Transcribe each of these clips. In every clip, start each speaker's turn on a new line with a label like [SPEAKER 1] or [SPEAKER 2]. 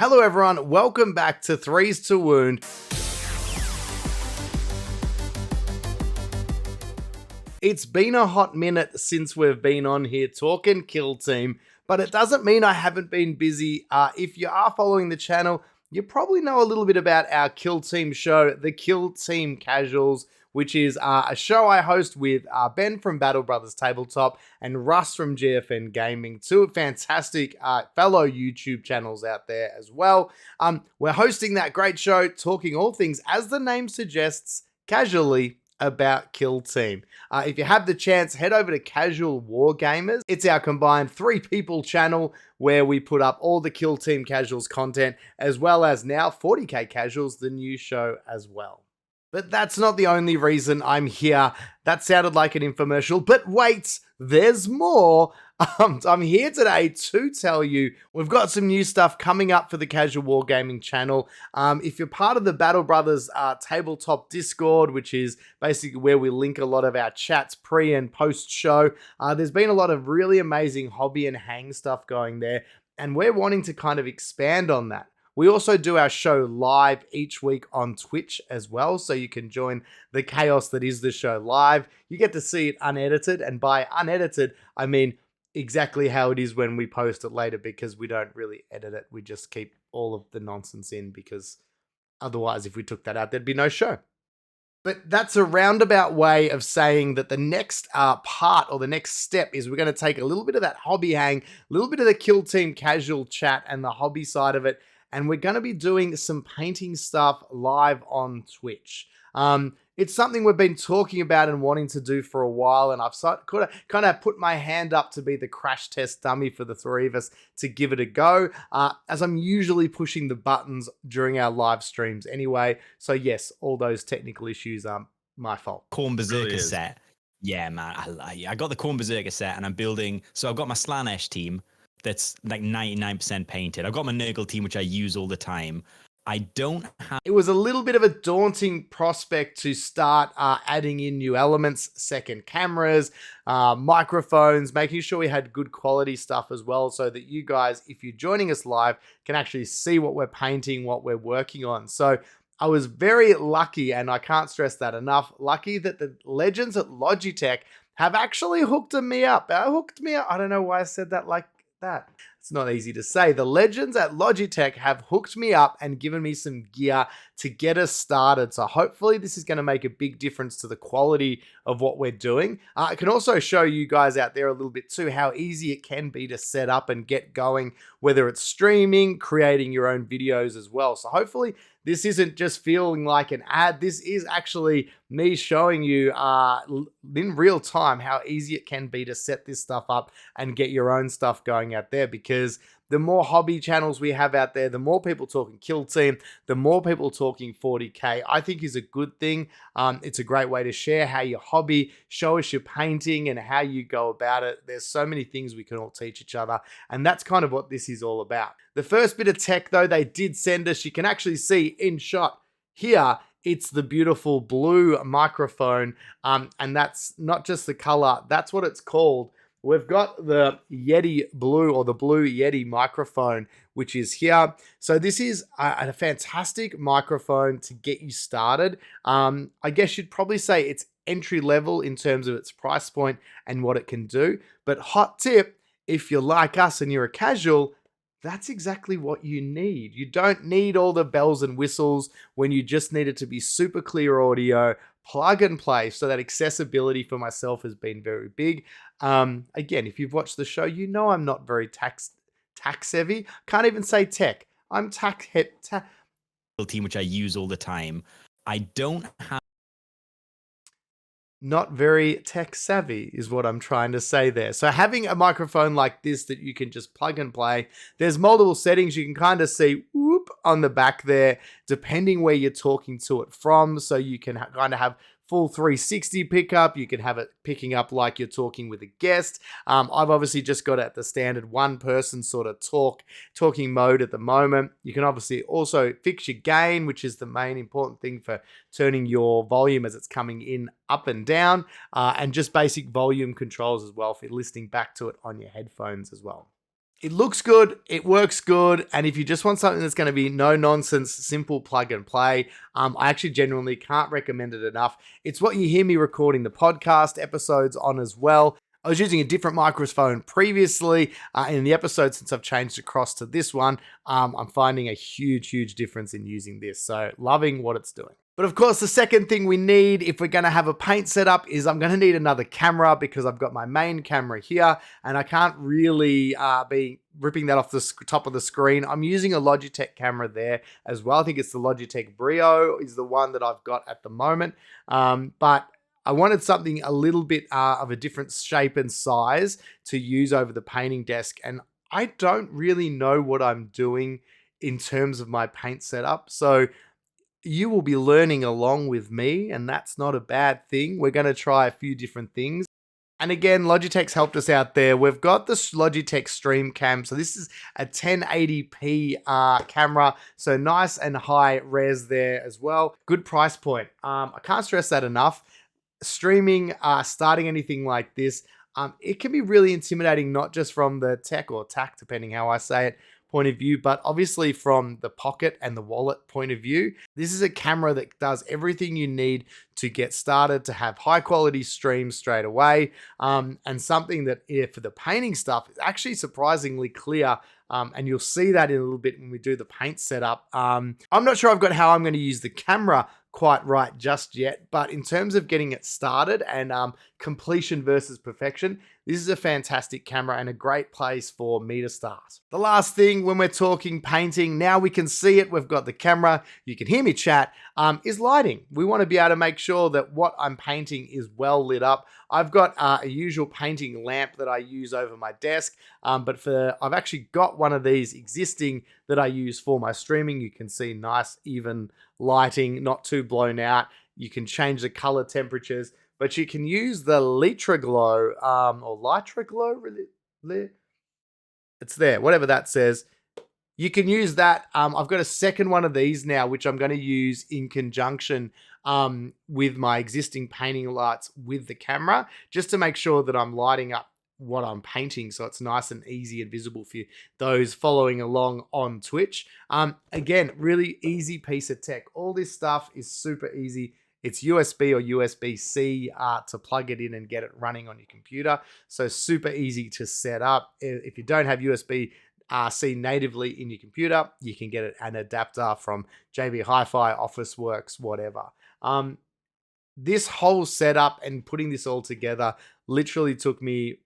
[SPEAKER 1] Hello everyone, welcome back to Threes to Wound. It's been a hot minute since we've been on here talking Kill Team, but it doesn't mean I haven't been busy. If you are following the channel, you probably know a little bit about our Kill Team show, the Kill Team Casuals, which is a show I host with Ben from Battle Brothers Tabletop and Russ from GFN Gaming, two fantastic fellow YouTube channels out there as well. We're hosting that great show, talking all things, as the name suggests, casually about Kill Team. If you have the chance, head over to Casual War Gamers. It's our combined 3-people channel where we put up all the Kill Team Casuals content, as well as now 40k Casuals, the new show as well. But that's not the only reason I'm here. That sounded like an infomercial, but wait, there's more. I'm here today to tell you we've got some new stuff coming up for the Casual Wargaming channel. If you're part of the Battle Brothers Tabletop Discord, which is basically where we link a lot of our chats pre and post show, there's been a lot of really amazing hobby and hang stuff going there, and we're wanting to kind of expand on that. We also do our show live each week on Twitch as well, so you can join the chaos that is the show live. You get to see it unedited, and by unedited, I mean exactly how it is when we post it later, because we don't really edit it. We just keep all of the nonsense in, because otherwise, if we took that out, there'd be no show. But that's a roundabout way of saying that the next part or the next step is we're going to take a little bit of that hobby hang, a little bit of the Kill Team casual chat and the hobby side of it, and we're going to be doing some painting stuff live on Twitch. It's something we've been talking about and wanting to do for a while, and I've kind of put my hand up to be the crash test dummy for the three of us to give it a go, as I'm usually pushing the buttons during our live streams anyway. So yes, all those technical issues are my fault.
[SPEAKER 2] Corn Berserker set. Yeah, man. I got the Corn Berserker set, and I'm building. So I've got my Slanesh team that's like 99% painted. I've got my Nurgle team, which I use all the time. I don't have...
[SPEAKER 1] It was a little bit of a daunting prospect to start adding in new elements, second cameras, microphones, making sure we had good quality stuff as well, so that you guys, if you're joining us live, can actually see what we're painting, what we're working on. So I was very lucky, and I can't stress that enough, lucky that the legends at Logitech have actually hooked me up. I don't know why I said that like that. It's not easy to say. The legends at Logitech have hooked me up and given me some gear to get us started. So hopefully this is going to make a big difference to the quality of what we're doing. I can also show you guys out there a little bit too how easy it can be to set up and get going, whether it's streaming, creating your own videos as well. So hopefully this isn't just feeling like an ad. This is actually me showing you in real time how easy it can be to set this stuff up and get your own stuff going out there, because the more hobby channels we have out there, the more people talking Kill Team, the more people talking 40k, I think is a good thing. It's a great way to share how your hobby, show us your painting and how you go about it. There's so many things we can all teach each other, and that's kind of what this is all about. The first bit of tech though, they did send us, you can actually see in shot here, it's the beautiful blue microphone, and that's not just the color, that's what it's called. We've got the Yeti Blue, or the Blue Yeti microphone, which is here. So this is a fantastic microphone to get you started. I guess you'd probably say it's entry level in terms of its price point and what it can do. But hot tip, if you're like us and you're a casual, that's exactly what you need. You don't need all the bells and whistles when you just need it to be super clear audio, plug and play. So that accessibility for myself has been very big. Again, if you've watched the show, you know I'm not very tax savvy. Can't even say tech. I'm
[SPEAKER 2] team, which I use all the time. I don't have...
[SPEAKER 1] Not very tech savvy is what I'm trying to say there. So having a microphone like this that you can just plug and play, there's multiple settings. You can kind of see whoop on the back there, depending where you're talking to it from. So you can kind of have full 360 pickup. You can have it picking up like you're talking with a guest. I've obviously just got it at the standard one person sort of talking mode at the moment. You can obviously also fix your gain, which is the main important thing for turning your volume as it's coming in up and down, and just basic volume controls as well for listening back to it on your headphones as well. It looks good, it works good, and if you just want something that's going to be no nonsense, simple plug and play, I actually genuinely can't recommend it enough. It's what you hear me recording the podcast episodes on as well. I was using a different microphone previously. In the episode, since I've changed across to this one, I'm finding a huge difference in using this. So loving what it's doing. But of course, the second thing we need if we're going to have a paint setup is I'm going to need another camera because I've got my main camera here and I can't really be ripping that off the top of the screen. I'm using a Logitech camera there as well. I think it's the Logitech Brio is the one that I've got at the moment. But I wanted something a little bit of a different shape and size to use over the painting desk. And I don't really know what I'm doing in terms of my paint setup. So you will be learning along with me, and that's not a bad thing. We're going to try a few different things. And again, Logitech's helped us out there. We've got the Logitech Streamcam. So this is a 1080p camera. So nice and high res there as well. Good price point. I can't stress that enough. Streaming, starting anything like this, it can be really intimidating, not just from the tech or tack, depending how I say it, point of view, but obviously from the pocket and the wallet point of view. This is a camera that does everything you need to get started, to have high quality streams straight away, and something that for the painting stuff is actually surprisingly clear. And you'll see that in a little bit when we do the paint setup. I'm not sure I've got how I'm going to use the camera quite right just yet, but in terms of getting it started and completion versus perfection, this is a fantastic camera and a great place for me to start. The last thing when we're talking painting, now we can see it, we've got the camera, you can hear me chat, is lighting. We want to be able to make sure that what I'm painting is well lit up. I've got a usual painting lamp that I use over my desk, but I've actually got one of these existing that I use for my streaming. You can see nice even lighting, not too blown out. You can change the color temperatures, but you can use the Litra Glow or Litra Glow. It's there, whatever that says. You can use that. I've got a second one of these now, which I'm going to use in conjunction with my existing painting lights with the camera, just to make sure that I'm lighting up what I'm painting so it's nice and easy and visible for those following along on Twitch. Again, really easy piece of tech. All this stuff is super easy. It's USB or USB-C to plug it in and get it running on your computer. So super easy to set up. If you don't have USB-C natively in your computer, you can get an adapter from JB Hi-Fi, Officeworks, whatever. This whole setup and putting this all together literally took me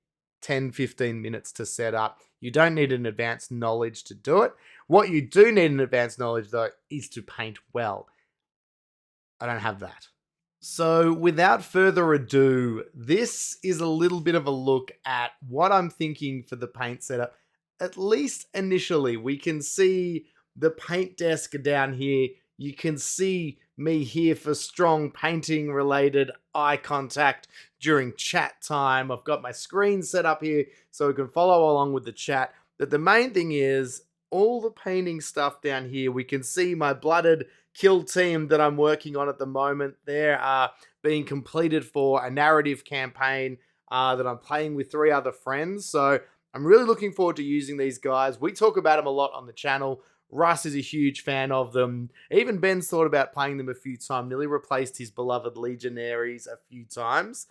[SPEAKER 1] 10-15 minutes to set up. You don't need an advanced knowledge to do it. What you do need an advanced knowledge, though, is to paint well. I don't have that. So without further ado, this is a little bit of a look at what I'm thinking for the paint setup. At least initially, we can see the paint desk down here. You can see me here for strong painting related eye contact during chat time. I've got my screen set up here so we can follow along with the chat. But the main thing is all the painting stuff down here. We can see my blooded kill team that I'm working on at the moment. They're being completed for a narrative campaign that I'm playing with 3 other friends. So I'm really looking forward to using these guys. We talk about them a lot on the channel. Russ is a huge fan of them. Even Ben's thought about playing them a few times. Nearly replaced his beloved Legionaries a few times.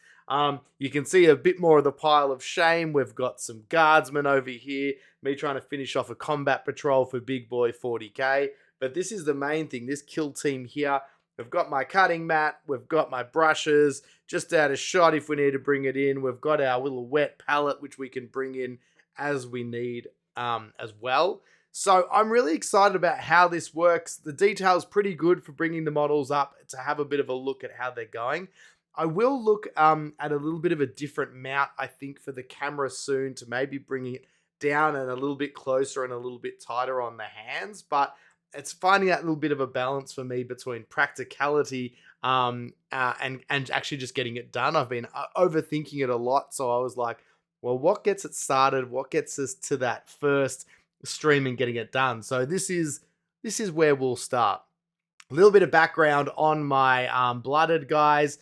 [SPEAKER 1] You can see a bit more of the pile of shame. We've got some guardsmen over here. Me trying to finish off a combat patrol for Big Boy 40k. But this is the main thing. This kill team here. We've got my cutting mat. We've got my brushes. Just out of shot if we need to bring it in. We've got our little wet palette, which we can bring in as we need as well. So I'm really excited about how this works. The detail's pretty good for bringing the models up to have a bit of a look at how they're going. I will look at a little bit of a different mount, I think, for the camera soon to maybe bring it down and a little bit closer and a little bit tighter on the hands. But it's finding that little bit of a balance for me between practicality and actually just getting it done. I've been overthinking it a lot. So I was like, well, what gets it started? What gets us to that first stream and getting it done? So this is where we'll start. A little bit of background on my blooded guys,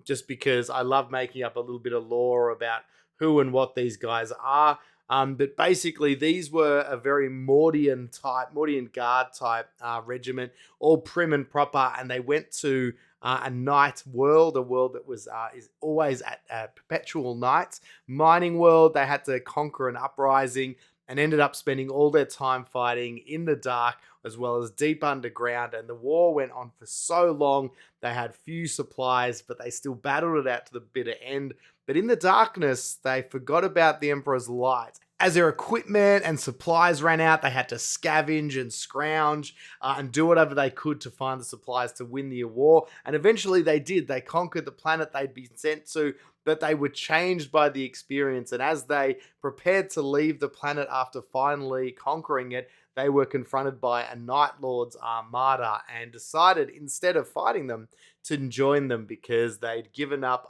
[SPEAKER 1] just because I love making up a little bit of lore about who and what these guys are. But basically, these were a very Mordian Guard type regiment, all prim and proper, and they went to a night world, a world that was is always at perpetual night. Mining world, they had to conquer an uprising and ended up spending all their time fighting in the dark as well as deep underground. And the war went on for so long. They had few supplies, but they still battled it out to the bitter end. But in the darkness, they forgot about the Emperor's light. As their equipment and supplies ran out, they had to scavenge and scrounge and do whatever they could to find the supplies to win the war. And eventually they did. They conquered the planet they'd been sent to, but they were changed by the experience. And as they prepared to leave the planet after finally conquering it, they were confronted by a Night Lord's armada and decided, instead of fighting them, to join them because they'd given up,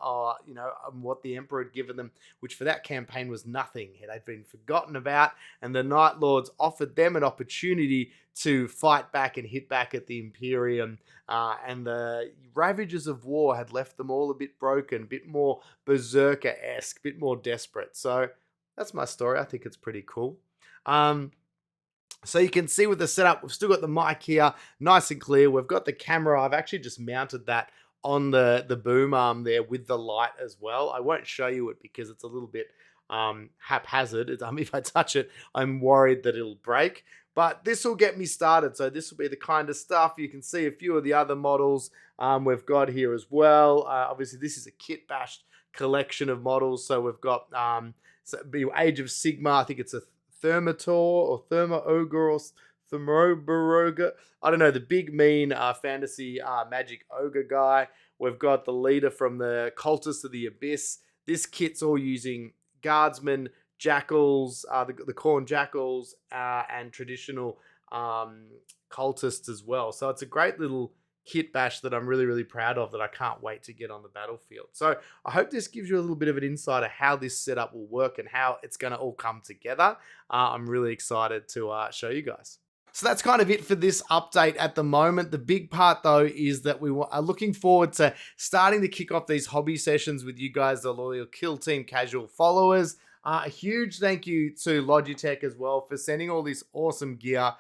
[SPEAKER 1] what the Emperor had given them, which for that campaign was nothing. They'd been forgotten about, and the Night Lords offered them an opportunity to fight back and hit back at the Imperium. And the ravages of war had left them all a bit broken, a bit more berserker-esque, a bit more desperate. So that's my story. I think it's pretty cool. So you can see with the setup, we've still got the mic here, nice and clear. We've got the camera. I've actually just mounted that on the boom arm there with the light as well. I won't show you it because it's a little bit haphazard. If I touch it, I'm worried that it'll break. But this will get me started. So this will be the kind of stuff. You can see a few of the other models we've got here as well. Obviously, this is a kitbashed collection of models. So we've got Age of Sigma. I think it's a Thermator or Thermo-Ogre or Thermobaroga. I don't know, the big mean fantasy magic ogre guy. We've got the leader from the Cultists of the Abyss. This kit's all using guardsmen, jackals, the corn jackals, and traditional cultists as well. So it's a great little kit bash that I'm really, really proud of, that I can't wait to get on the battlefield. So I hope this gives you a little bit of an insight of how this setup will work and how it's going to all come together. I'm really excited to show you guys. So that's kind of it for this update at the moment. The big part, though, is that we are looking forward to starting to kick off these hobby sessions with you guys, the loyal Kill Team Casual followers. A huge thank you to Logitech as well for sending all this awesome gear.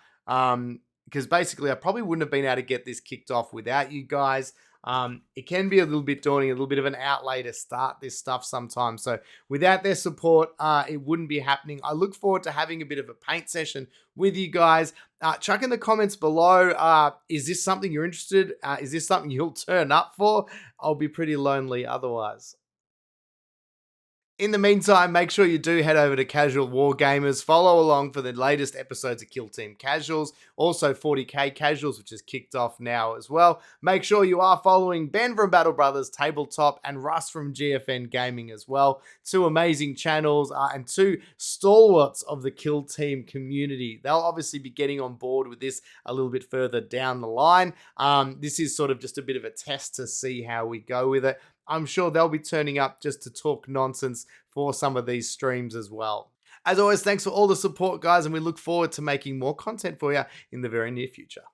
[SPEAKER 1] Because basically I probably wouldn't have been able to get this kicked off without you guys. It can be a little bit daunting, a little bit of an outlay to start this stuff sometimes. So without their support, it wouldn't be happening. I look forward to having a bit of a paint session with you guys. Chuck in the comments below, is this something you're interested? Is this something you'll turn up for? I'll be pretty lonely otherwise. In the meantime, make sure you do head over to Casual Wargamers. Follow along for the latest episodes of Kill Team Casuals. Also 40k Casuals, which is kicked off now as well. Make sure you are following Ben from Battle Brothers Tabletop and Russ from GFN Gaming as well. Two amazing channels and two stalwarts of the Kill Team community. They'll obviously be getting on board with this a little bit further down the line. This is sort of just a bit of a test to see how we go with it. I'm sure they'll be turning up just to talk nonsense for some of these streams as well. As always, thanks for all the support, guys, and we look forward to making more content for you in the very near future.